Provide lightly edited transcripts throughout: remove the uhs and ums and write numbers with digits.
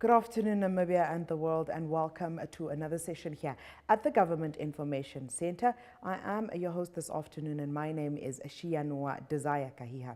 Good afternoon, Namibia and the world, and welcome to another session here at the Government Information Center. I am your host this afternoon, and my name is Shianua Desire Kahiha.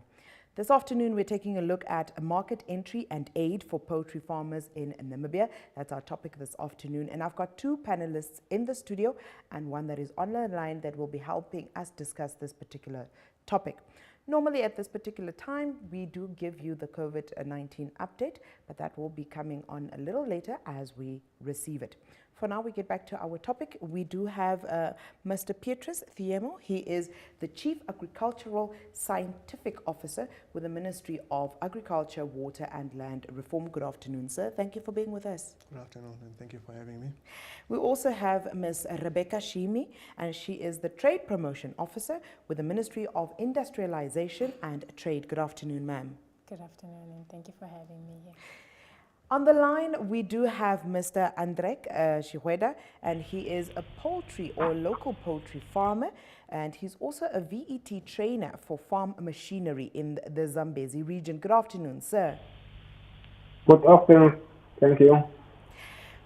This afternoon, we're taking a look at market entry and aid for poultry farmers in Namibia. That's our topic this afternoon. And I've got two panelists in the studio and one that is on the line that will be helping us discuss this particular topic. Normally at this particular time, we do give you the COVID-19 update, but that will be coming on a little later as we receive it. For now, we get back to our topic. We do have Mr. Petrus Thiemo. He is the Chief Agricultural Scientific Officer with the Ministry of Agriculture, Water and Land Reform. Good afternoon, sir. Thank you for being with us. Good afternoon, and thank you for having me. We also have Ms. Rebecca Shimi, and she is the Trade Promotion Officer with the Ministry of Industrialization and Trade. Good afternoon, ma'am. Good afternoon, and thank you for having me here. On the line, we do have Mr. Andrek Shihueda, and he is a poultry or local poultry farmer, and he's also a VET trainer for farm machinery in the Zambezi region. Good afternoon, sir. Good afternoon. Thank you.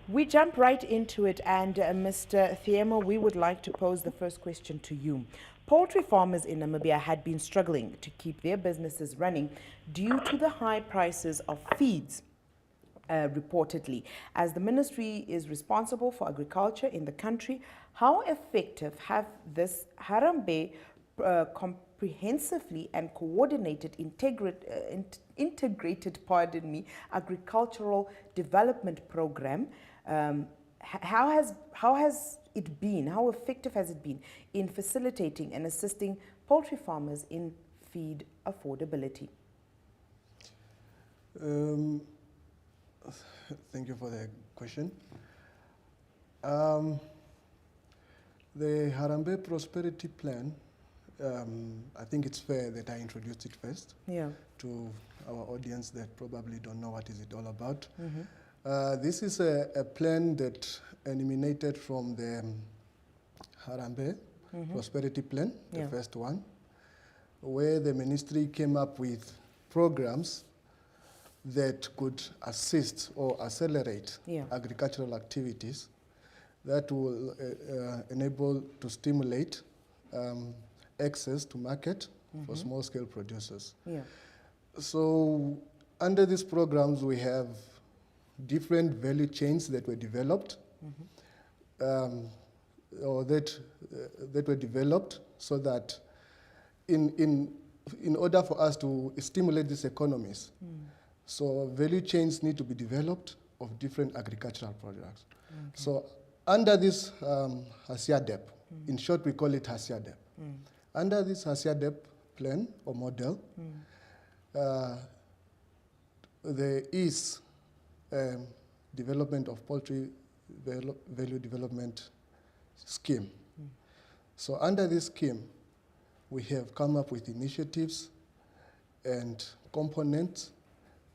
We jump right into it, and Mr. Thiemo, we would like to pose the first question to you. Poultry farmers in Namibia had been struggling to keep their businesses running due to the high prices of feeds. Reportedly, as the ministry is responsible for agriculture in the country, how effective have this Harambe comprehensively and coordinated integrated agricultural development program, how has it been, how effective has it been in facilitating and assisting poultry farmers in feed affordability? Thank you for the question. The Harambe Prosperity Plan, I think it's fair that I introduced it first to our audience that probably don't know what is it all about. This is a plan that emanated from the Harambe Prosperity Plan, the first one, where the ministry came up with programs that could assist or accelerate agricultural activities that will enable to stimulate access to market for small-scale producers. So under these programs, we have different value chains that were developed, or that were developed so that in order for us to stimulate these economies, so value chains need to be developed of different agricultural products. So under this HASIADEP, in short we call it HASIADEP, under this HASIADEP plan or model, there is development of poultry value development scheme. So under this scheme, we have come up with initiatives and components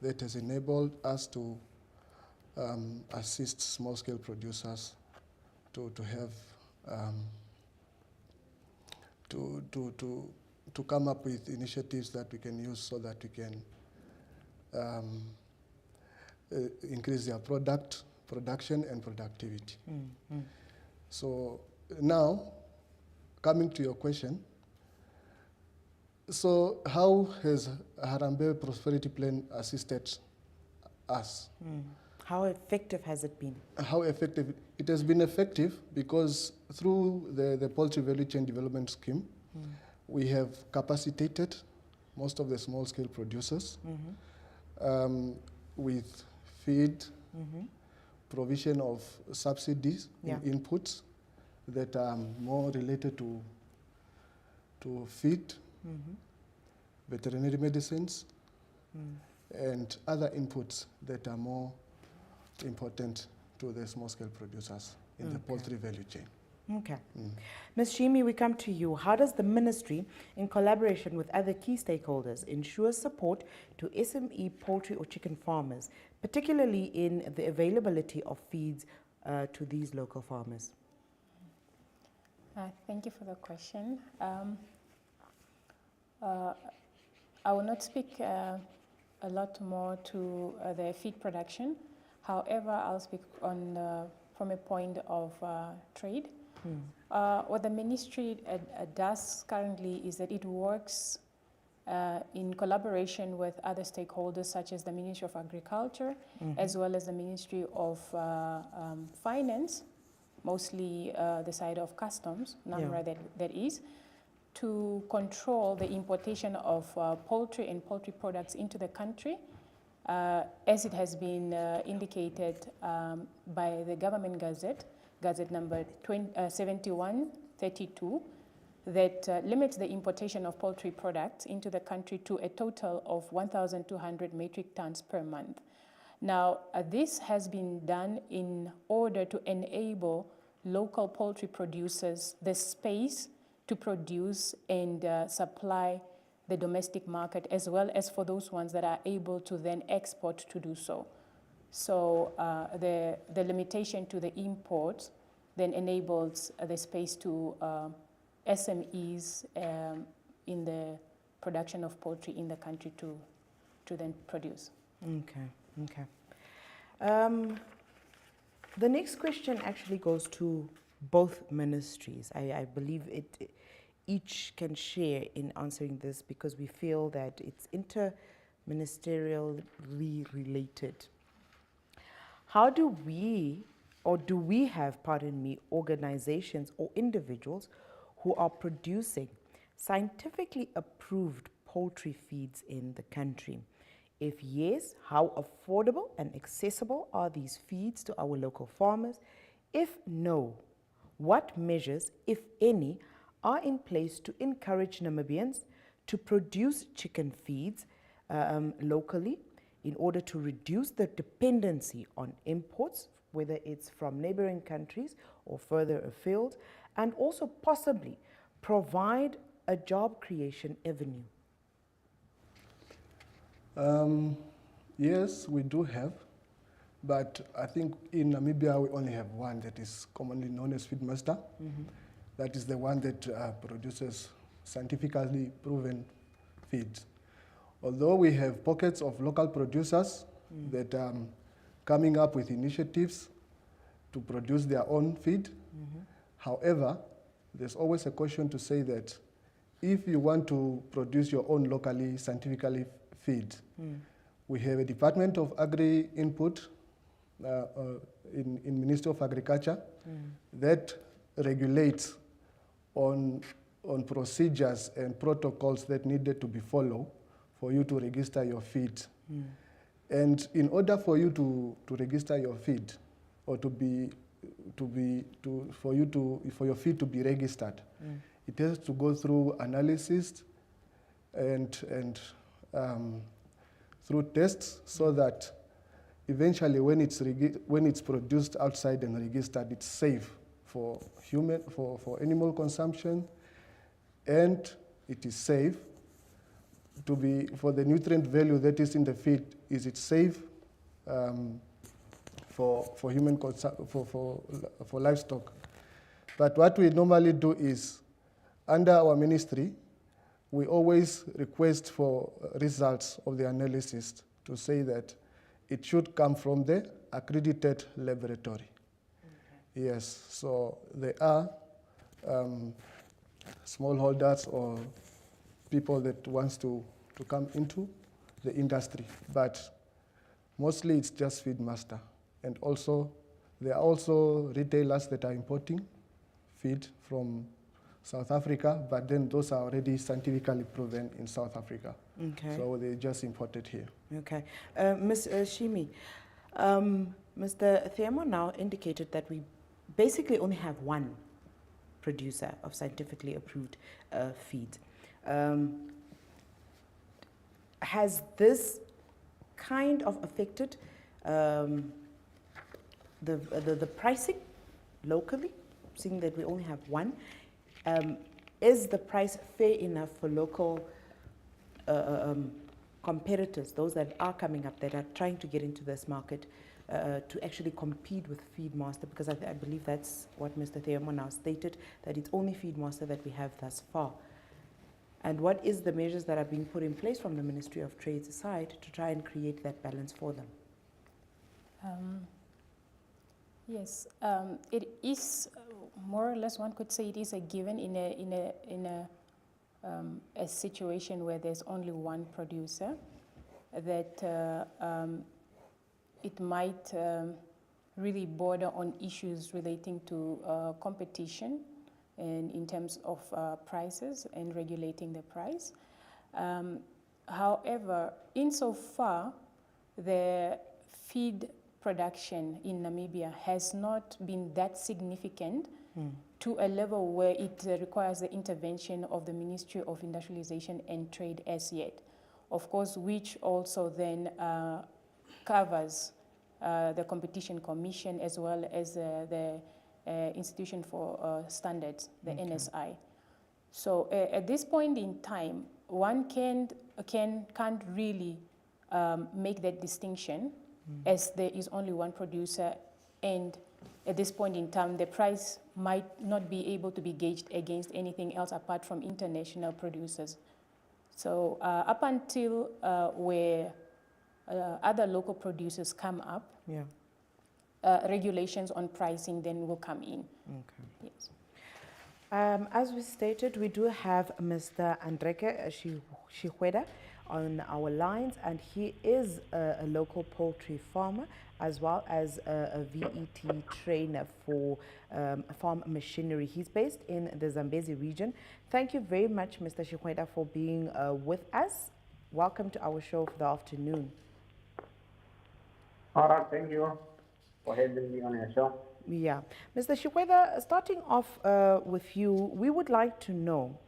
that has enabled us to assist small-scale producers to have to come up with initiatives that we can use so that we can increase their production and productivity. So now, coming to your question, so how has Harambe Prosperity Plan assisted us? How effective has it been? How effective? It has been effective because through the Poultry Value Chain Development Scheme, we have capacitated most of the small-scale producers with feed, provision of subsidies, inputs that are more related to feed, veterinary medicines, and other inputs that are more important to the small-scale producers in the poultry value chain. Okay. Ms. Shimi, we come to you. How does the ministry, in collaboration with other key stakeholders, ensure support to SME poultry or chicken farmers, particularly in the availability of feeds to these local farmers? Thank you for the question. I will not speak a lot more to the feed production. However, I'll speak on from a point of trade. What the ministry does currently is that it works in collaboration with other stakeholders such as the Ministry of Agriculture, as well as the Ministry of Finance, mostly the side of customs, Namibia that is, to control the importation of poultry and poultry products into the country, as it has been indicated by the government Gazette number 7132, that limits the importation of poultry products into the country to a total of 1,200 metric tons per month. Now, this has been done in order to enable local poultry producers the space to produce and supply the domestic market, as well as for those ones that are able to then export to do so. So the limitation to the imports then enables the space to SMEs in the production of poultry in the country to then produce. Okay. The next question actually goes to both ministries. I believe each can share in answering this because we feel that it's interministerially related. How do we, or do we have, pardon me, organizations or individuals who are producing scientifically approved poultry feeds in the country? If yes, how affordable and accessible are these feeds to our local farmers? If no, what measures, if any, are in place to encourage Namibians to produce chicken feeds locally in order to reduce the dependency on imports, whether it's from neighboring countries or further afield, and also possibly provide a job creation avenue? Yes, we do have, but I think in Namibia we only have one that is commonly known as Feedmaster. That is the one that produces scientifically proven feeds. Although we have pockets of local producers that are coming up with initiatives to produce their own feed. However, there's always a caution to say that if you want to produce your own locally scientifically feed, we have a Department of Agri Input in Ministry of Agriculture that regulates on procedures and protocols that needed to be followed for you to register your feed. And in order for you to register your feed, or for your feed to be registered, it has to go through analysis and through tests, so that eventually when it's produced outside and registered, it's safe for animal consumption, and it is safe for the nutrient value that is in the feed. Is it safe for livestock? But what we normally do is, under our ministry, we always request for results of the analysis to say that it should come from the accredited laboratory. Yes, so there are smallholders or people that wants to come into the industry, but mostly it's just Feedmaster. And also, there are also retailers that are importing feed from South Africa, but then those are already scientifically proven in South Africa. Okay. So they just imported here. Okay. Ms. Shimi, Mr. Thiemo now indicated that we basically only have one producer of scientifically approved feed. Has this kind of affected the pricing locally, seeing that we only have one? Is the price fair enough for local competitors, those that are coming up, that are trying to get into this market, to actually compete with Feedmaster? Because I believe that's what Mr. Thiemo now stated, that it's only Feedmaster that we have thus far. And what is the measures that are being put in place from the Ministry of Trade's side to try and create that balance for them? Yes, it is more or less, one could say it is a given in a situation where there's only one producer, that it might really border on issues relating to competition and in terms of prices and regulating the price. However, insofar the feed production in Namibia has not been that significant to a level where it requires the intervention of the Ministry of Industrialization and Trade as yet. Of course, which also then covers the Competition Commission as well as the Institution for Standards, the NSI. So at this point in time, one can't really make that distinction as there is only one producer, and at this point in time, the price might not be able to be gauged against anything else apart from international producers. So up until where other local producers come up, regulations on pricing then will come in. Okay. Yes. As we stated, we do have Mr. Andreke Shihweda on our lines, and he is a local poultry farmer as well as a VET trainer for farm machinery. He's based in the Zambezi region. Thank you very much, Mr. Shihweda, for being with us. Welcome to our show for the afternoon. All right, thank you for having me on your show. Yeah. Mr. Shihweda, starting off with you, we would like to know,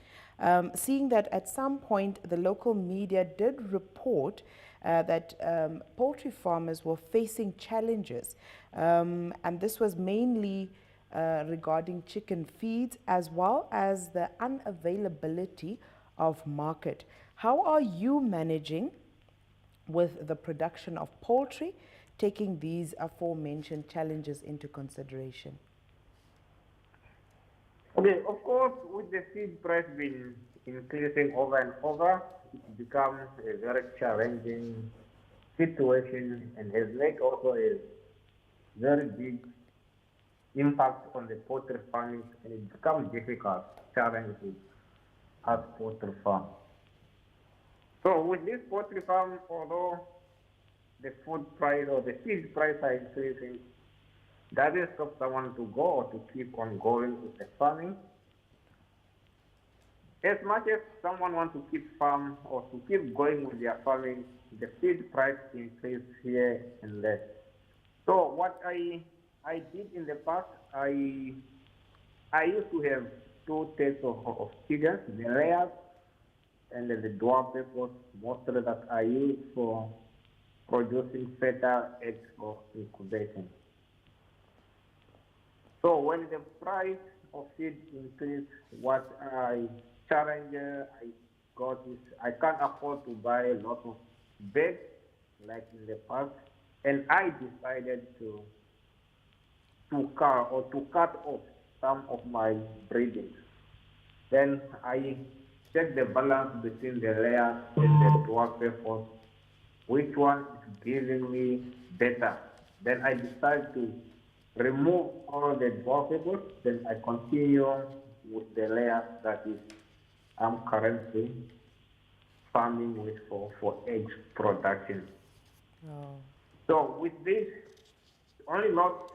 seeing that at some point the local media did report that poultry farmers were facing challenges, and this was mainly regarding chicken feeds as well as the unavailability of market. How are you managing with the production of poultry, taking these aforementioned challenges into consideration? Okay, of course, with the feed price being increasing over and over, it becomes a very challenging situation and has made also a very big impact on the poultry farming, and it becomes difficult, challenging as poultry farm. So with this poultry farm, although the food price or the feed price are increasing, that is stop someone to go or to keep on going with the farming. As much as someone wants to keep farm or to keep going with their farming, the feed price increase here and there. So what I did in the past, I used to have two types of chickens, the layers and the dwarf peppers, mostly that I use for producing fertile eggs for incubation. So when the price of feed increased, what challenge I got is I can't afford to buy a lot of beds like in the past, and I decided to cut off some of my breeding. Then I check the balance between the layers and the dwarf peppers, which one is giving me better. Then I decide to remove all the dwarf peppers, then I continue with the layers that is I'm currently farming with for egg production. Oh. So with this, only not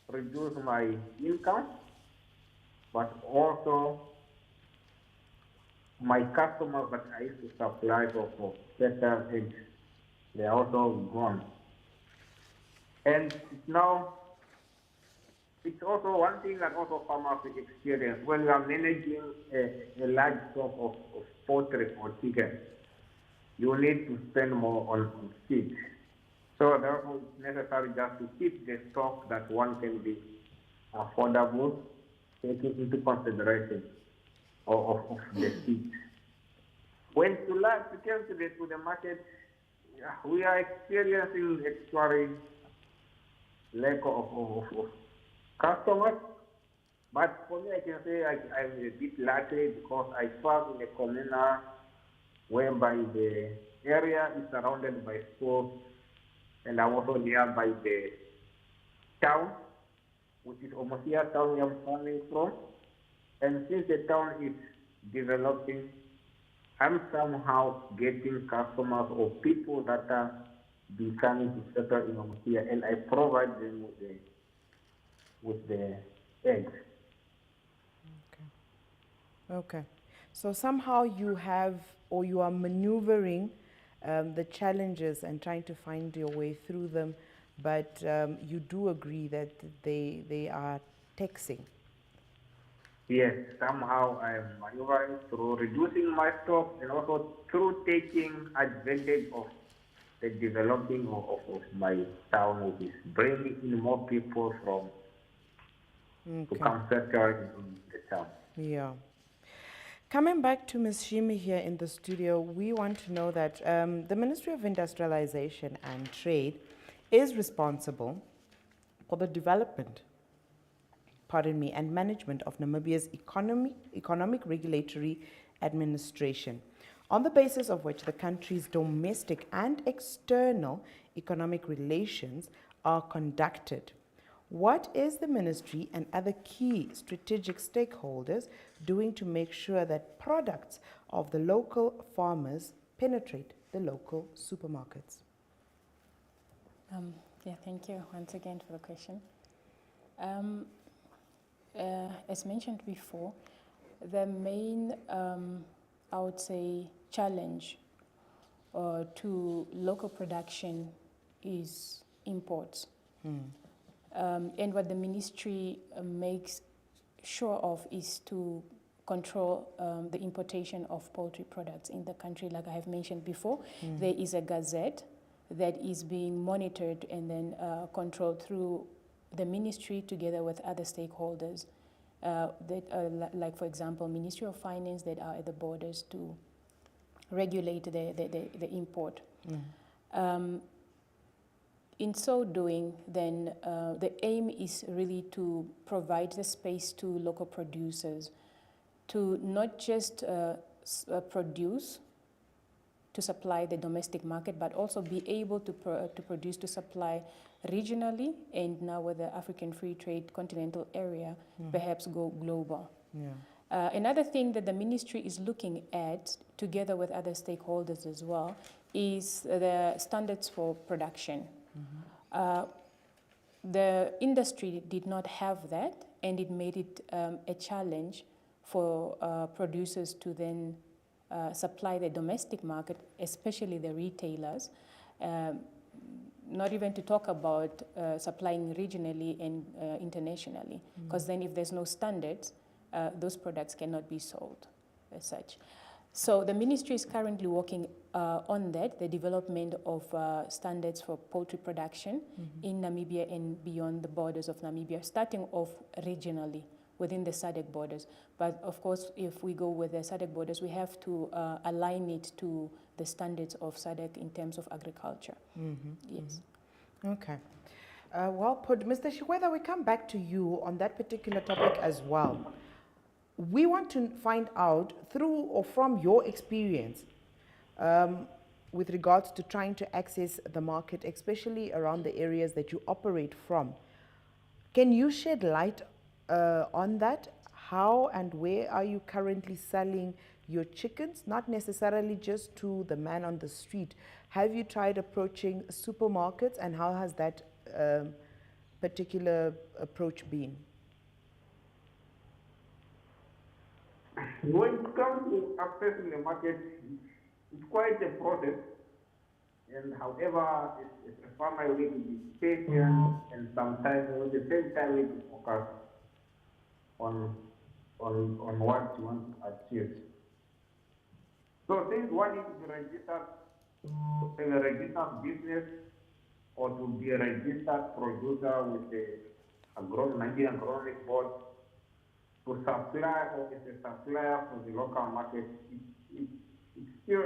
reduce my income, but also my customers that I used to supply for better eggs, they are also gone. And now, it's also one thing that also farmers experience when you are managing a large stock of poultry or chicken. You need to spend more on feed. So therefore, it's necessary just to keep the stock that one can be affordable, taking into consideration of the feed. When to come to the market, we are experiencing actually lack of customers, but for me, I can say I'm a bit lucky because I farm in a communal whereby the area is surrounded by schools, and I'm also nearby the town, which is Omosia town where I'm coming from. And since the town is developing, I'm somehow getting customers or people that are becoming to settle in Omosia, and I provide them with the eggs. Okay. So somehow you have, or you are maneuvering the challenges and trying to find your way through them, but you do agree that they are taxing. Yes, somehow I'm maneuvering through reducing my stock and also through taking advantage of the developing of my town, which is bringing in more people from to come settle in the town. Yeah. Coming back to Ms. Shimi here in the studio, we want to know that the Ministry of Industrialization and Trade is responsible for the development, and management of Namibia's economic regulatory administration, on the basis of which the country's domestic and external economic relations are conducted. What is the ministry and other key strategic stakeholders doing to make sure that products of the local farmers penetrate the local supermarkets? Thank you once again for the question. As mentioned before, the main, I would say, challenge to local production is imports. And what the ministry makes sure of is to control the importation of poultry products in the country. Like I have mentioned before, there is a gazette that is being monitored and then controlled through the ministry together with other stakeholders, like for example, Ministry of Finance that are at the borders to regulate the import. In so doing, then the aim is really to provide the space to local producers to not just produce to supply the domestic market, but also be able to produce to supply regionally, and now with the African Free Trade Continental Area, perhaps go global. Another thing that the ministry is looking at, together with other stakeholders as well, is the standards for production. The industry did not have that, and it made it a challenge for producers to then supply the domestic market, especially the retailers, not even to talk about supplying regionally and internationally, because then if there's no standards, those products cannot be sold as such. So the ministry is currently working on that, the development of standards for poultry production in Namibia and beyond the borders of Namibia, starting off regionally within the SADC borders. But of course, if we go with the SADC borders, we have to align it to the standards of SADC in terms of agriculture. Yes. Okay. Well put. Mr. Shiweda, we come back to you on that particular topic as well. We want to find out through or from your experience with regards to trying to access the market, especially around the areas that you operate from. Can you shed light on that? How and where are you currently selling your chickens? Not necessarily just to the man on the street. Have you tried approaching supermarkets, and how has that particular approach been? When it comes to accessing the market, it's quite a process. And however, it's a farmer will be patient, and sometimes at the same time we need to focus on what you want to achieve. So things one needs to be registered in a registered business, or to be a registered producer with the Nigerian Agronomic Board, to supply, or as a supplier for the local market. It's still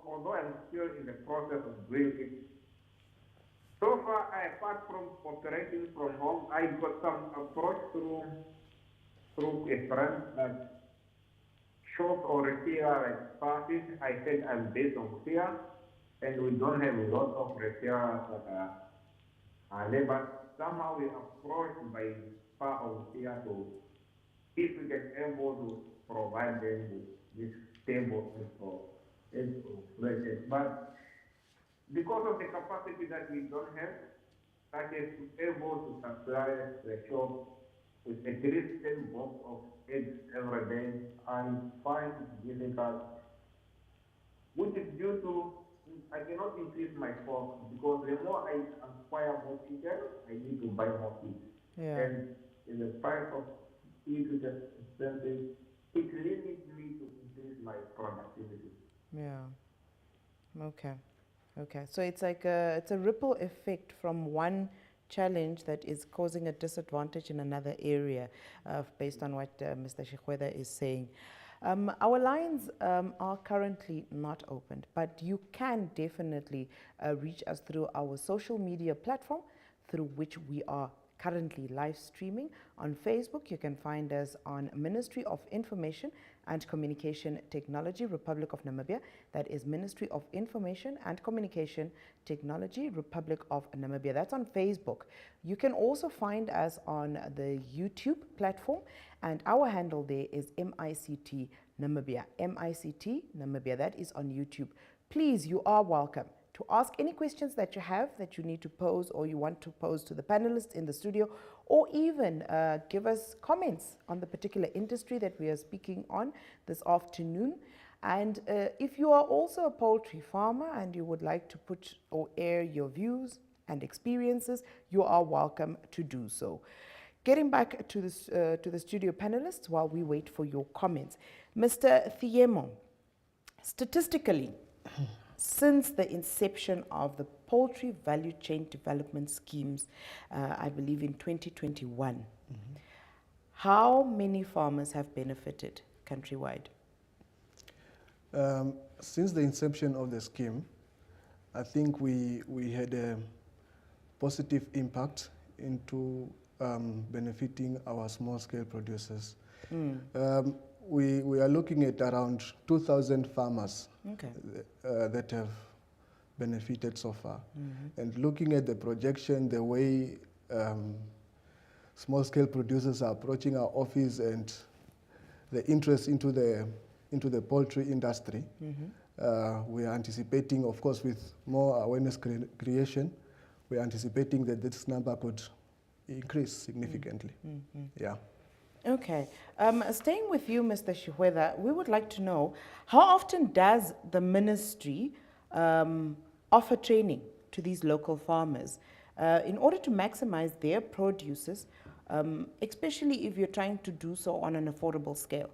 although I'm still in the process of doing it. So far, apart from operating from home, I got some approach through a friend that shops or retailer like Parties. I said I'm based on here, and we don't have a lot of repairers that are there, but somehow we are approached by far out here to, if we can able to provide them with this stable inflation. But because of the capacity that we don't have, that is able to supply the shop with a 3 box of eggs every day, I find it difficult, which is due to I cannot increase my stock because the more I acquire more chicken, I need to buy more feed. Yeah. And in the price of feed is expensive, it limits me to increase my productivity. Yeah. Okay. Okay. So it's like it's a ripple effect from one challenge that is causing a disadvantage in another area, based on what Mr. Shikweda is saying. Our lines are currently not opened, but you can definitely reach us through our social media platform, through which we are currently live streaming. On Facebook, you can find us on Ministry of Information and Communication Technology, Republic of Namibia. That is Ministry of Information and Communication Technology, Republic of Namibia. That's on Facebook. You can also find us on the YouTube platform, and our handle there is MICT Namibia. MICT Namibia. That is on YouTube. Please, you are welcome to ask any questions that you have that you need to pose or you want to pose to the panelists in the studio, or even give us comments on the particular industry that we are speaking on this afternoon. And if you are also a poultry farmer and you would like to put or air your views and experiences, you are welcome to do so. Getting back to the studio panelists while we wait for your comments. Mr. Thiemo, statistically, since the inception of the poultry value chain development schemes, I believe in 2021, how many farmers have benefited countrywide? Since the inception of the scheme, I think we had a positive impact into benefiting our small-scale producers. We are looking at around 2,000 farmers that have benefited so far. And looking at the projection, the way small-scale producers are approaching our office and the interest into the poultry industry, we are anticipating, of course, with more awareness creation, we are anticipating that this number could increase significantly. Yeah. Okay. Staying with you, Mr. Shikweda, we would like to know, how often does the ministry offer training to these local farmers in order to maximize their produces, especially if you're trying to do so on an affordable scale?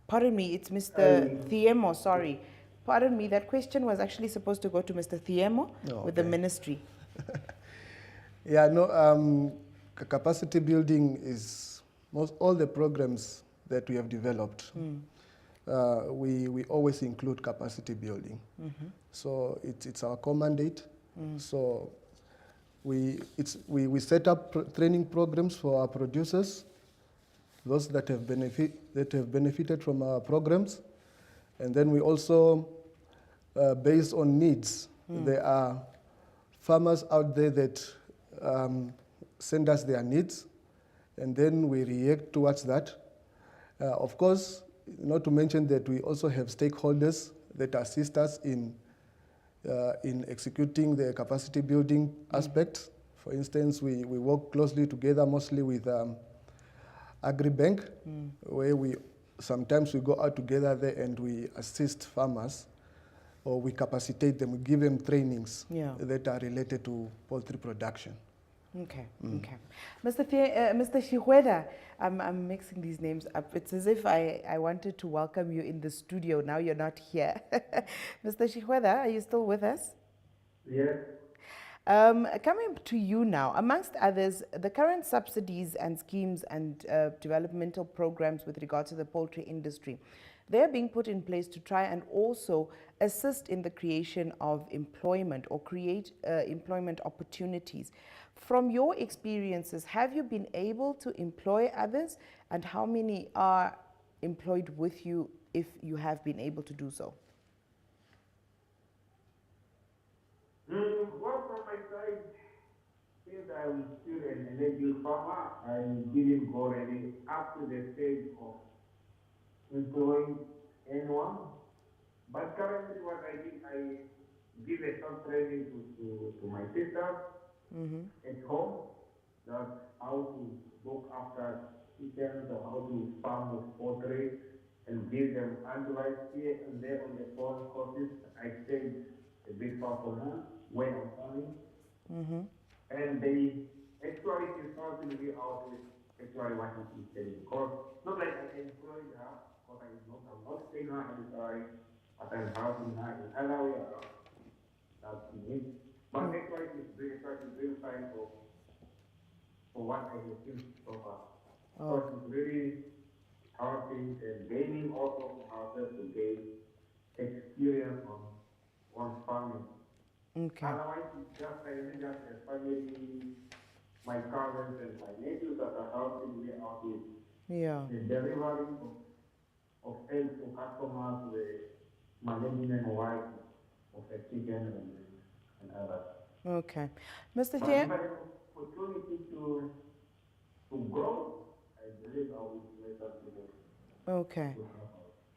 Pardon me, it's Mr. Thiemo, sorry. Pardon me, that question was actually supposed to go to Mr. Thiemo with the ministry. Yeah, no, capacity building is all the programs that we have developed. We always include capacity building. So it's our core mandate. So we set up training programs for our producers, those that have benefited from our programs, and then we also, based on needs, there are farmers out there that send us their needs, and then we react towards that. Of course, not to mention that we also have stakeholders that assist us in executing the capacity building aspects. For instance, we work closely together mostly with Agribank, where sometimes we go out together there and we assist farmers, or we capacitate them, we give them trainings that are related to poultry production. Okay, okay. Mr. Shikweda, I'm mixing these names up. It's as if I wanted to welcome you in the studio. Now you're not here. Mr. Shikweda, are you still with us? Yes. Coming to you now, amongst others, the current subsidies and schemes and developmental programs with regard to the poultry industry, they're being put in place to try and also assist in the creation of employment or create employment opportunities. From your experiences, have you been able to employ others, and how many are employed with you if you have been able to do so? Well, from my side, since I'm still an energy farmer, I didn't go really up to the stage of employing anyone. But currently what I did, I give a short training to my sisters at home, that how to look after chickens or how to farm with poultry, and give them advice here and there on the phone courses. I stayed a bit far from home when I'm farming. And they actually consulted me out with actually what she's saying. Because not like I employed her, because I'm not paying her any salary, but I'm helping her in other way around. That's me. But actually she's very fine for what I have seen so far. So she's really helping and gaining also for herself to gain experience on farming. Okay. Otherwise, it's just a family, my cousins and my nephews that are helping me out with the delivery of eggs to customers, the management wise of a chicken and others. Okay. Mr. But Thiem? if I have opportunity to grow, I believe I will make that to Okay.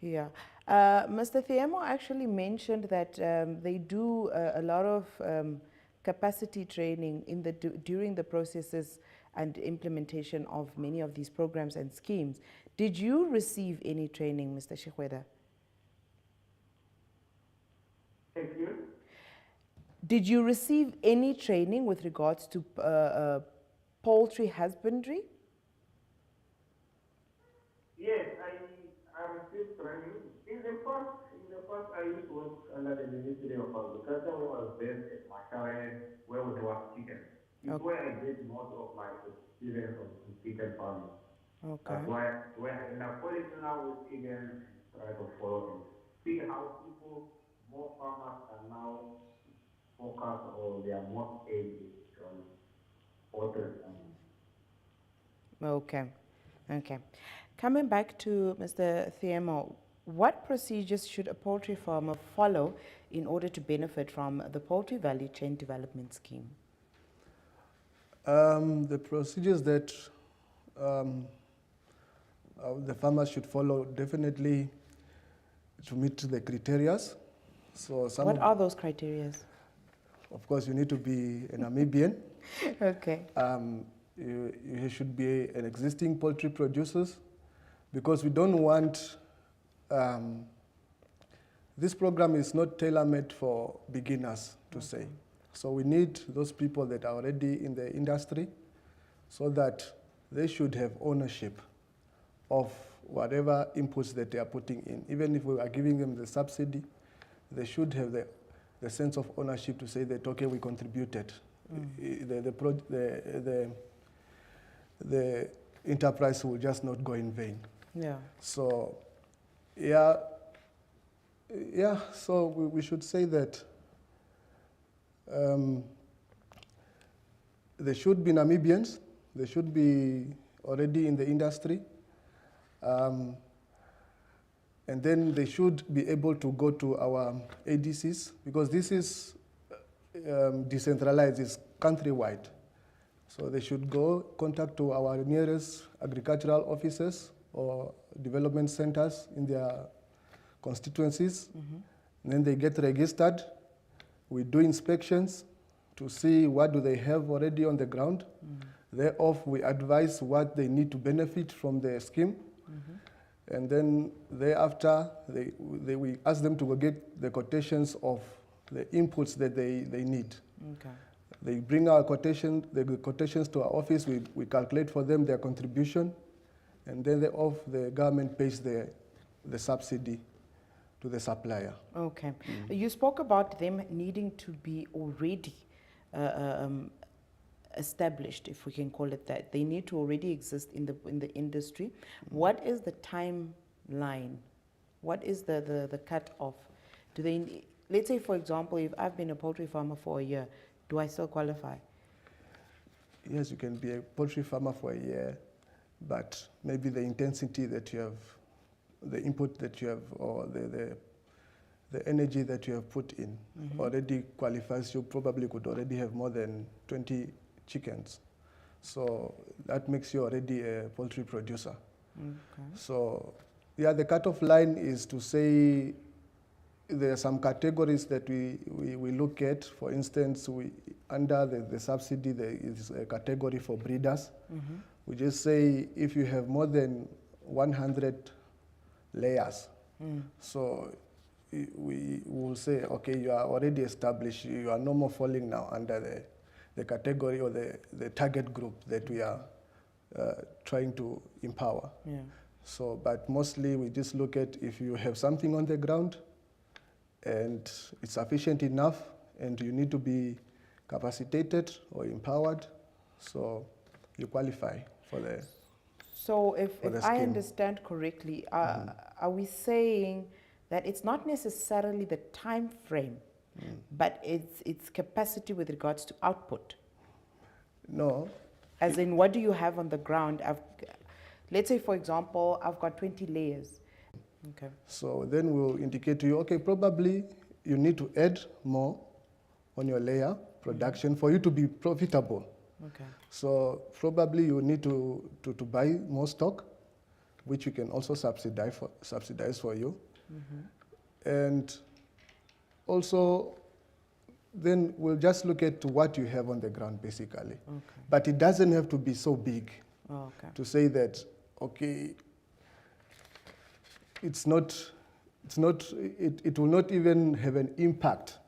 Yeah. Mr. Thiemo actually mentioned that they do a lot of capacity training during the processes and implementation of many of these programs and schemes. Did you receive any training, Mr. Shikweda? Thank you. Did you receive any training with regards to poultry husbandry? Yes, I received training. In the past, I used to work under the Ministry of Agriculture, where I was based at Machare, where we was chicken. It's where I get most of my experience of chicken farming. Okay. That's why when I end up calling now with chicken, try to follow and see how people, more farmers are now focused or they are more able on poultry farming. Okay. Okay. Coming back to Mr. Thiemo, what procedures should a poultry farmer follow in order to benefit from the Poultry Value Chain Development Scheme? The procedures that the farmers should follow, definitely to meet the criteria. So what are those criteria? Of course, you need to be a Namibian. Okay. You should be an existing poultry producers, because we don't want, this program is not tailor-made for beginners, to say. So we need those people that are already in the industry, so that they should have ownership of whatever inputs that they are putting in. Even if we are giving them the subsidy, they should have the sense of ownership to say that, okay, we contributed. The enterprise will just not go in vain. Yeah. So, so we should say that they should be Namibians, they should be already in the industry, and then they should be able to go to our ADCs, because this is decentralized, it's countrywide. So they should go contact to our nearest agricultural offices or development centers in their constituencies. Then they get registered. We do inspections to see what do they have already on the ground. Thereof, we advise what they need to benefit from the scheme. And then thereafter, we ask them to go get the quotations of the inputs that they need. Okay. They bring our the quotations to our office, we calculate for them their contribution, and then thereof, the government pays the subsidy to the supplier. Okay. You spoke about them needing to be already established, if we can call it that. They need to already exist in the industry. What is the timeline? What is the cut-off? Do they, let's say, for example, if I've been a poultry farmer for a year, do I still qualify? Yes, you can be a poultry farmer for a year, but maybe the intensity that you have the input that you have, or the energy that you have put in already qualifies. You probably could already have more than 20 chickens. So that makes you already a poultry producer. Okay. So yeah, the cutoff line is to say there are some categories that we look at. For instance, under the subsidy, there is a category for breeders. We just say if you have more than 100 layers, so we will say, okay, you are already established, you are no more falling now under the category or the target group that we are trying to empower. Yeah. So, but mostly we just look at if you have something on the ground and it's sufficient enough and you need to be capacitated or empowered, so you qualify for the So if the I scheme. understand correctly, are we saying that it's not necessarily the time frame, but it's capacity with regards to output? No. As in, what do you have on the ground? Let's say, for example, I've got 20 layers. Okay. So then we'll indicate to you, okay, probably you need to add more on your layer production for you to be profitable. Okay. So probably you need to buy more stock, which we can also subsidize for you. And also, then we'll just look at what you have on the ground, basically. Okay. But it doesn't have to be so big to say that, okay, it will not even have an impact.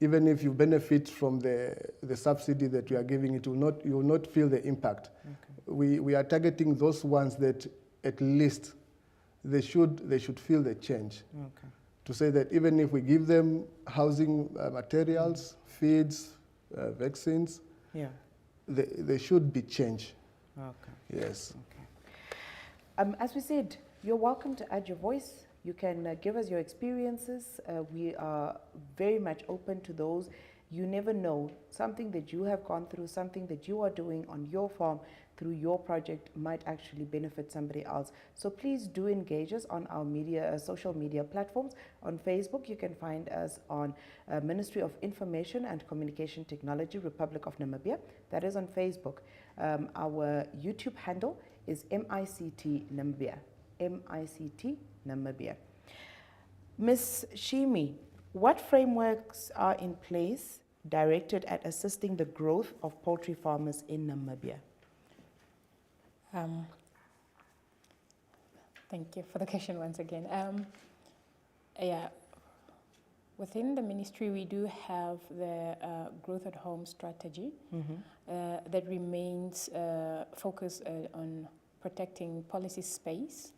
Even if you benefit from the subsidy that we are giving, you will not feel the impact. We are targeting those ones that at least they should feel the change. To say that even if we give them housing materials, feeds, vaccines, they should be changed. Yes. As we said, you're welcome to add your voice. You can give us your experiences. We are very much open to those. You never know, something that you have gone through, something that you are doing on your farm through your project might actually benefit somebody else. So please do engage us on our social media platforms. On Facebook, you can find us on Ministry of Information and Communication Technology, Republic of Namibia. That is on Facebook. Our YouTube handle is MICT Namibia. MICT Namibia. Ms. Shimi, what frameworks are in place directed at assisting the growth of poultry farmers in Namibia? Thank you for the question once again. Within the ministry, we do have the Growth at Home strategy that remains focused on protecting policy space,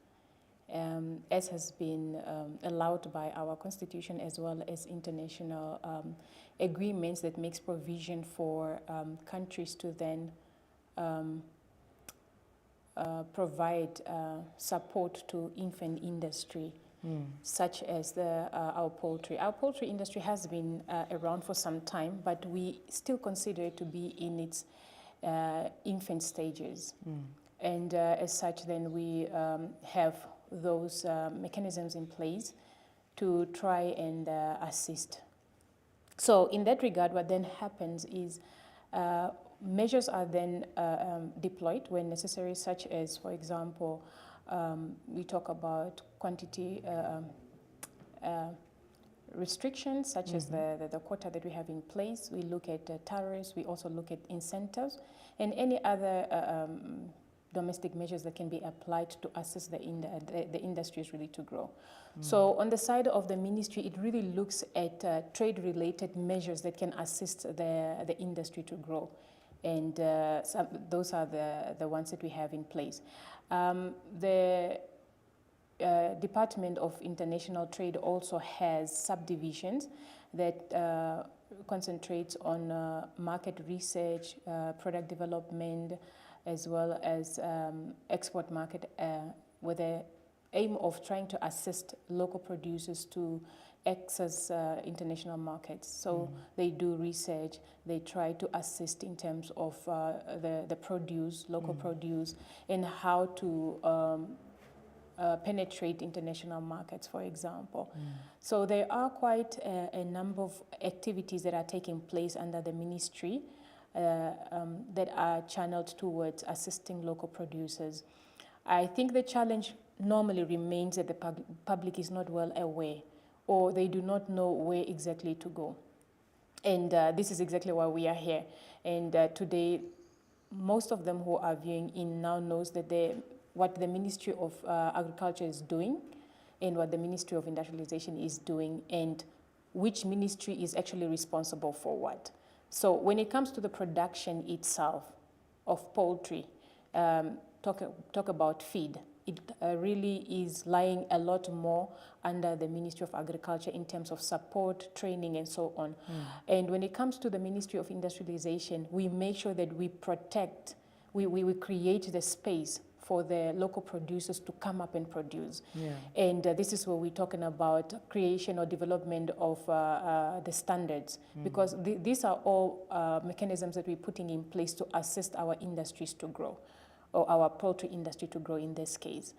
as has been allowed by our constitution as well as international agreements that makes provision for countries to then provide support to infant industry, such as our poultry. Our poultry industry has been around for some time, but we still consider it to be in its infant stages. And as such, then we have those mechanisms in place to try and assist. So in that regard, what then happens is measures are then deployed when necessary, such as, for example, we talk about quantity restrictions, such as the quota that we have in place. We look at tariffs, we also look at incentives, and any other domestic measures that can be applied to assist the industries really to grow. So on the side of the ministry, it really looks at trade-related measures that can assist the industry to grow. And those are the ones that we have in place. The Department of International Trade also has subdivisions that concentrates on market research, product development, as well as export market, with the aim of trying to assist local producers to access international markets. So they do research, they try to assist in terms of the produce, local produce, and how to penetrate international markets, for example. So there are quite a number of activities that are taking place under the ministry that are channeled towards assisting local producers. I think the challenge normally remains that the public is not well aware, or they do not know where exactly to go. And this is exactly why we are here. And today, most of them who are viewing in now knows that what the Ministry of Agriculture is doing and what the Ministry of Industrialization is doing, and which ministry is actually responsible for what. So when it comes to the production itself of poultry, talk about feed, it really is lying a lot more under the Ministry of Agriculture in terms of support, training, and so on. And when it comes to the Ministry of Industrialization, we make sure that we protect, we create the space for the local producers to come up and produce. And this is where we're talking about creation or development of the standards, because these are all mechanisms that we're putting in place to assist our industries to grow, or our poultry industry to grow in this case.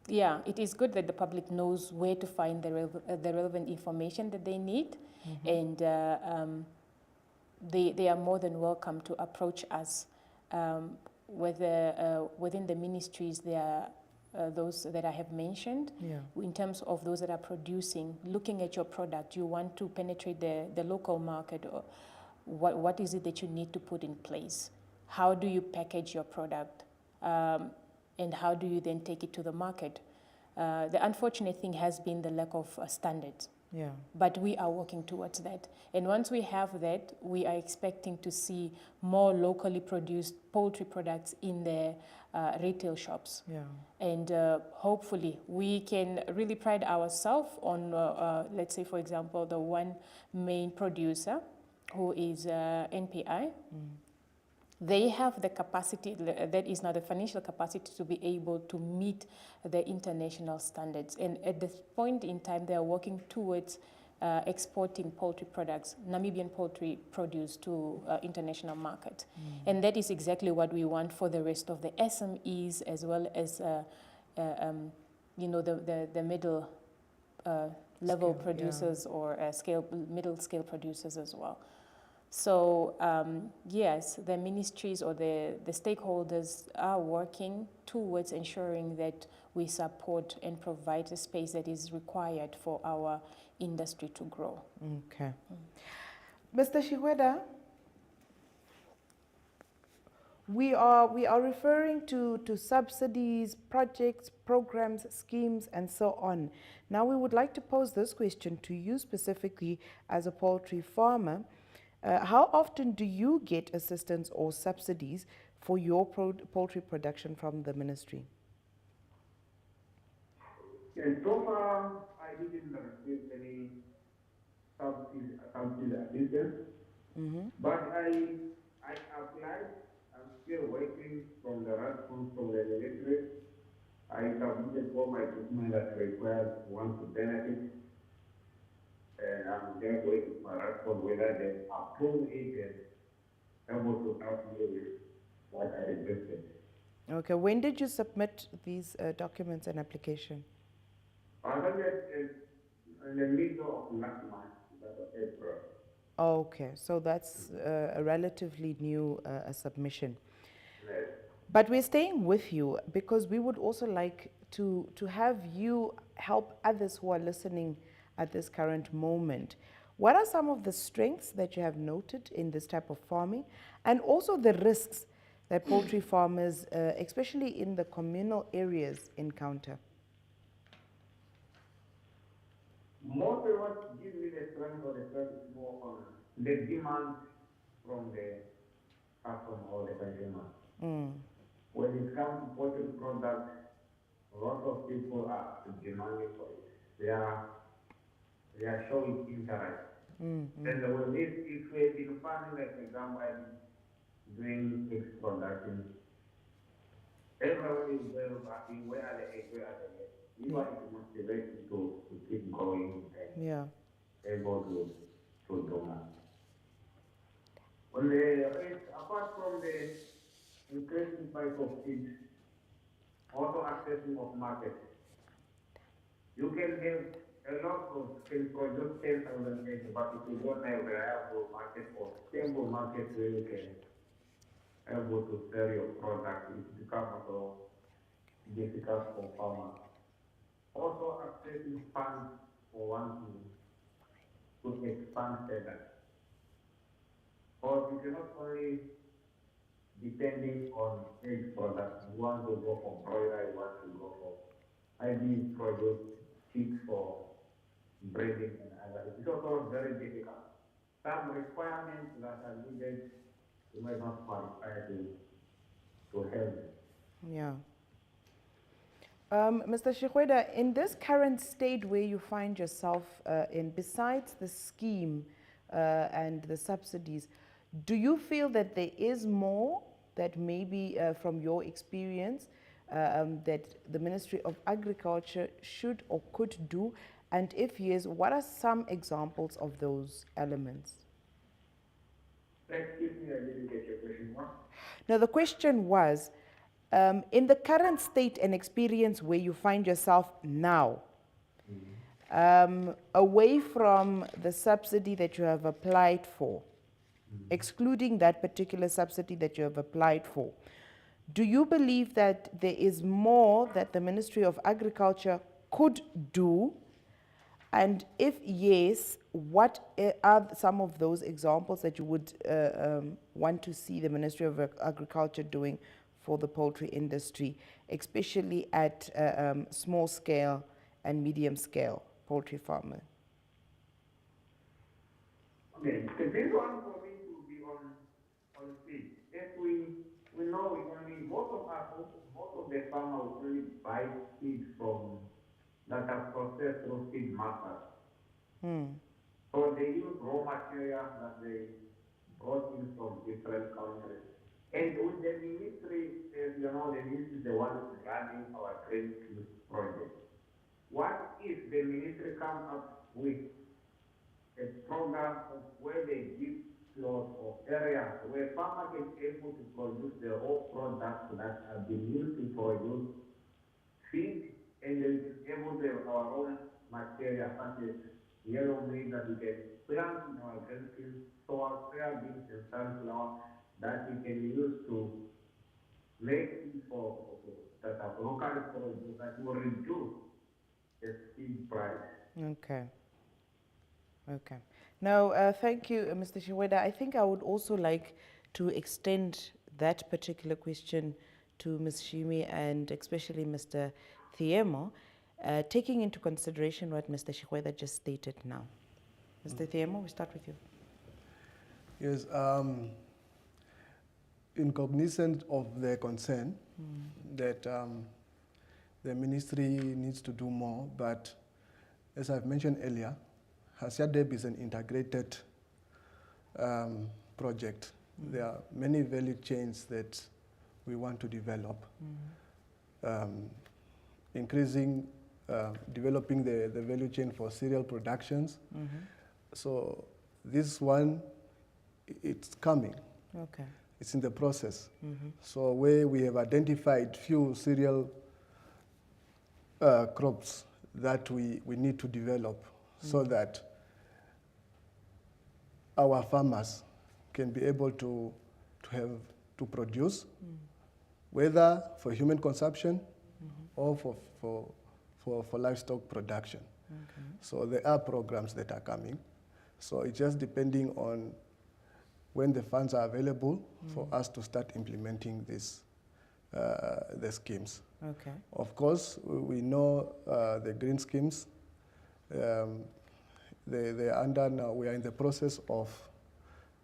Yeah, it is good that the public knows where to find the relevant information that they need, and they are more than welcome to approach us. Within the ministries, there are those that I have mentioned. In terms of those that are producing, looking at your product, you want to penetrate the local market, or what is it that you need to put in place? How do you package your product? And how do you then take it to the market? The unfortunate thing has been the lack of standards. But we are working towards that. And once we have that, we are expecting to see more locally produced poultry products in the retail shops. And hopefully we can really pride ourselves on, let's say, for example, the one main producer, who is NPI. They have the capacity, that is now the financial capacity, to be able to meet the international standards. And at this point in time, they are working towards exporting poultry products, Namibian poultry produce, to international market. And that is exactly what we want for the rest of the SMEs, as well as you know, the middle level producers, or middle scale producers as well. So yes, the ministries or the stakeholders are working towards ensuring that we support and provide the space that is required for our industry to grow. Okay. Mr. Shigweda, we are referring to subsidies, projects, programs, schemes, and so on. Now we would like to pose this question to you specifically as a poultry farmer. How often do you get assistance or subsidies for your poultry production from the ministry? So far, I didn't receive any subsidy assistance, but I applied. I'm still waiting from the response from the ministry. I submitted all my documents that required one to benefit. And I'm just waiting for a response whether they approve it and able to help me with what I requested. Okay, when did you submit these documents and application? I did it in the middle of last month, that was April. Okay, so that's a relatively new submission. Yes. But we're staying with you because we would also like to have you help others who are listening at this current moment. What are some of the strengths that you have noted in this type of farming, and also the risks that poultry farmers, especially in the communal areas, encounter? Mostly what gives me the strength or the strength is more on the demand from the customer or the consumer. When it comes to poultry products, a lot of people are demanding for it. They are showing interest. And when if we've been farming, like for example, I'm doing egg production, everyone is well asking where are the eggs, where are the eggs. You are motivated to keep going and able to do that. On the rest, apart from the increasing price of feed, also accessing of market. You can have a lot of can produce 10,000 eggs, but if you don't have a reliable market or stable market where you can able to sell your product, it becomes also difficult for farmers. Also accessing funds for one to expand further. Or if you're not only depending on egg products, you want to go for broiler, you want to go for IB produce, chicks for breeding and others. It's also very difficult. Some requirements that are needed, you might not qualify to help. Yeah. Mr. Shikweda, in this current state where you find yourself in, besides the scheme and the subsidies, do you feel that there is more that maybe from your experience that the Ministry of Agriculture should or could do? And if yes, what are some examples of those elements? Excuse me, I didn't get your question. What? Now, the question was, in the current state and experience where you find yourself now, away from the subsidy that you have applied for, excluding that particular subsidy that you have applied for, do you believe that there is more that the Ministry of Agriculture could do? And if yes, what are some of those examples that you would want to see the Ministry of Agriculture doing for the poultry industry, especially at small scale and medium scale poultry farming? Okay, the big one for me to be on feed. If we know we only most of the farmers only buy feed from that are processed through feed markets. So they use raw material that they brought in from different countries. And with the ministry, as you know, the ministry is the one running our grain skills project. What if the ministry comes up with a program of where they give plots or areas where farmers is able to produce their own products that have been used to produce feed, and they is able to have our own material such as yellow maize that we can plant in our grain fields, soya beans and sunflower that we can use to make feed for that are locally produced that will reduce the feed price. Okay. Okay. Now, thank you, Mr. Shikweda. I think I would also like to extend that particular question to Ms. Shimi and especially Mr. Thiemo, taking into consideration what Mr. Shikweda just stated now. Mr. Thiemo, we start with you. Yes, in cognizance of the concern that the ministry needs to do more, but as I've mentioned earlier, HASIADEB is an integrated project. There are many value chains that we want to develop, increasing, developing the value chain for cereal productions. So this one, it's coming. Okay. It's in the process. So where we have identified few cereal crops that we need to develop so that our farmers can be able to produce, whether for human consumption or for livestock production. Okay. So there are programs that are coming. So it's just depending on when the funds are available for us to start implementing this, the schemes. Okay. Of course, we know the green schemes. They are under now. We are in the process of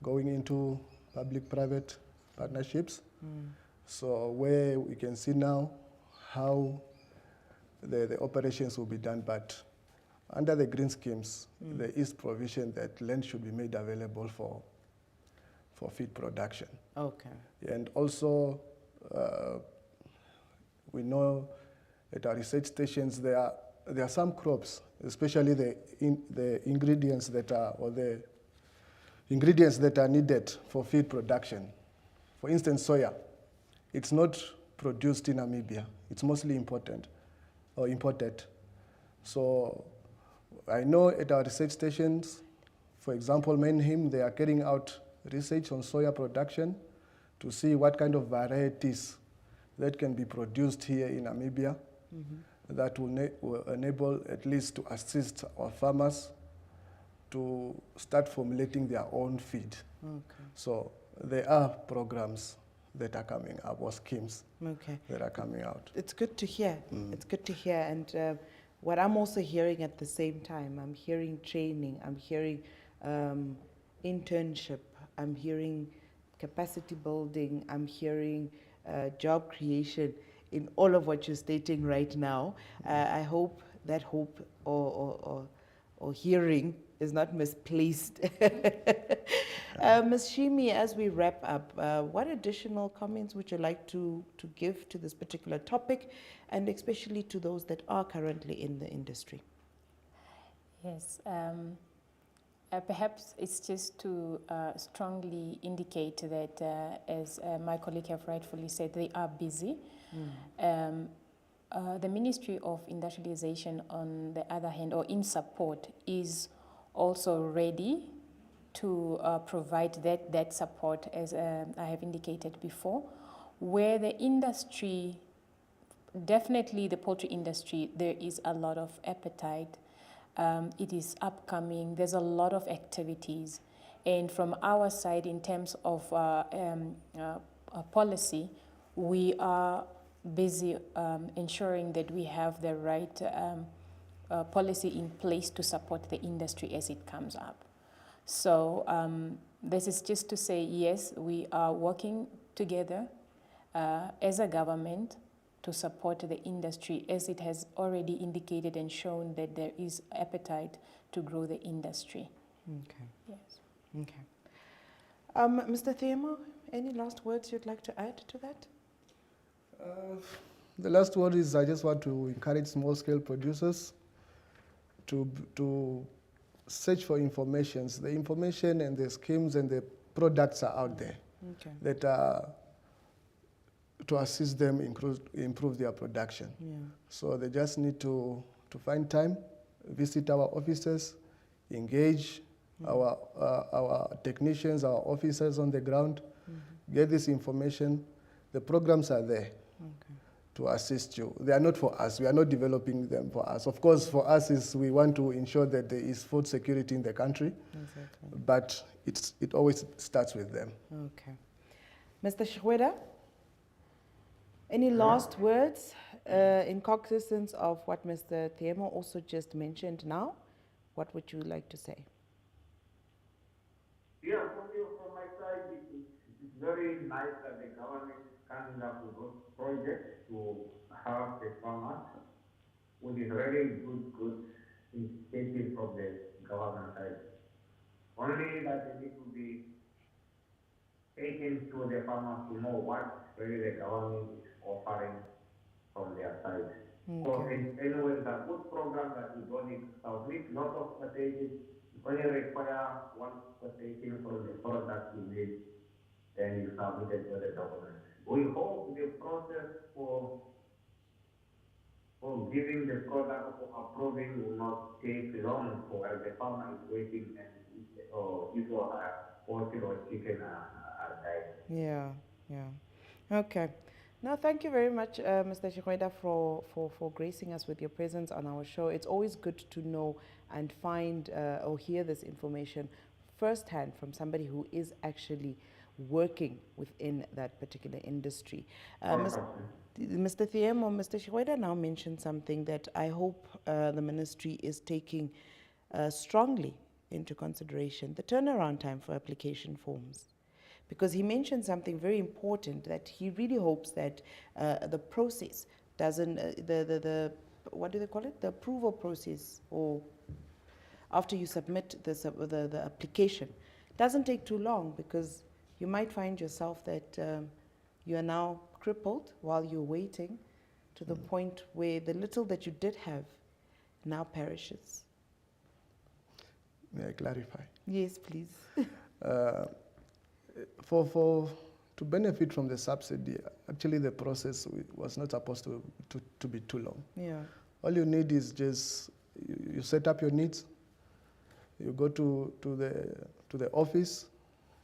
going into public-private partnerships. So where we can see now how the operations will be done, but under the green schemes, there is provision that land should be made available for feed production. Okay. And also, we know at our research stations there are some crops, especially the ingredients that are, or the ingredients that are needed for feed production. For instance, soya. It's not produced in Namibia. It's mostly imported. So I know at our research stations, for example, Menhim, they are carrying out research on soya production to see what kind of varieties that can be produced here in Namibia that will enable at least to assist our farmers to start formulating their own feed. Okay. So there are programs that are coming up, or schemes that are coming out. It's good to hear. It's good to hear. And what I'm also hearing at the same time, I'm hearing training, I'm hearing internship, I'm hearing capacity building, I'm hearing job creation in all of what you're stating right now. I hope that hope or hearing is not misplaced. Ms. Shimi, as we wrap up, what additional comments would you like to give to this particular topic, and especially to those that are currently in the industry? Yes, perhaps it's just to strongly indicate that, as my colleague have rightfully said, they are busy. The Ministry of Industrialization, on the other hand, or in support, is also ready to provide that support, as I have indicated before, where the industry, definitely the poultry industry, there is a lot of appetite. It is upcoming. There's a lot of activities. And from our side, in terms of policy, we are busy ensuring that we have the right policy in place to support the industry as it comes up. So this is just to say, yes, we are working together as a government to support the industry, as it has already indicated and shown that there is appetite to grow the industry. Okay. Yes. Okay. Mr. Themo, any last words you'd like to add to that? The last word is I just want to encourage small-scale producers to search for information. The information and the schemes and the products are out there that are to assist them improve their production. Yeah. So they just need to find time, visit our offices, engage our technicians, our officers on the ground, get this information. The programs are there to assist you. They are not for us. We are not developing them for us. Of course, for us, we want to ensure that there is food security in the country, but it always starts with them. Okay. Mr. Shweda, any last words in cognizance of what Mr. Themo also just mentioned now? What would you like to say? Yeah, from my side, it's very nice that the government is coming up with those projects to help the farmers, which is very good initiative from the government side. Only that they need to be taken to the farmers to know what really the government is offering from their side. So anyway, the good program that we don't need to submit lot of quotations, only require one quotation from the product you need, then you submit it to the government. We hope the process for giving the product or approving will not take long, while the farmer is waiting and poultry or chicken are dying. Yeah. Okay. No, thank you very much, Mr. Chikweda, for gracing us with your presence on our show. It's always good to know and find or hear this information firsthand from somebody who is actually working within that particular industry. Mr. Thiem or Mr. Chikweda now mentioned something that I hope the ministry is taking strongly into consideration, the turnaround time for application forms. Because he mentioned something very important, that he really hopes that the process doesn't, what do they call it? The approval process, or after you submit the application, doesn't take too long, because you might find yourself that you are now crippled while you're waiting, to the point where the little that you did have now perishes. May I clarify? Yes, please. For to benefit from the subsidy, actually the process was not supposed to be too long. Yeah. All you need is just, you set up your needs, you go to the office,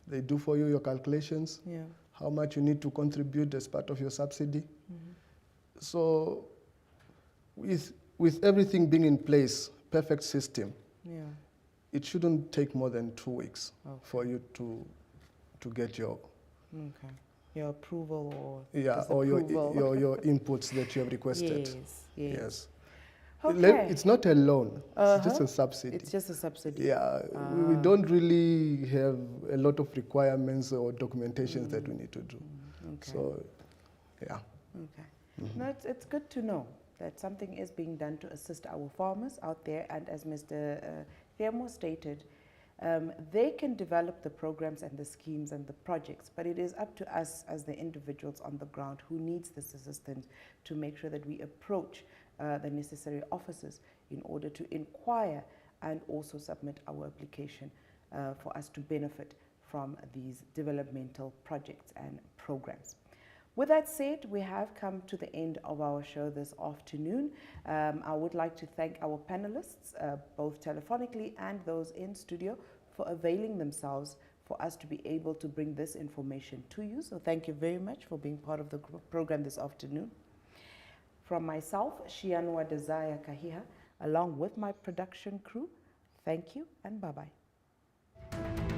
they do for you your calculations, how much you need to contribute as part of your subsidy. So with everything being in place, perfect system, it shouldn't take more than 2 weeks for you to get your your approval or or your inputs that you have requested. Yes. Okay. It's not a loan, it's just a subsidy. It's just a subsidy. Yeah, we don't really have a lot of requirements or documentations that we need to do. So, yeah. No, it's good to know that something is being done to assist our farmers out there, and as Mr. Themo stated, they can develop the programs and the schemes and the projects, but it is up to us as the individuals on the ground who needs this assistance to make sure that we approach the necessary officers in order to inquire and also submit our application for us to benefit from these developmental projects and programs. With that said, we have come to the end of our show this afternoon. I would like to thank our panelists, both telephonically and those in studio, for availing themselves for us to be able to bring this information to you. So thank you very much for being part of the program this afternoon. From myself, Shianwa Desire Kahiha, along with my production crew, thank you and bye-bye.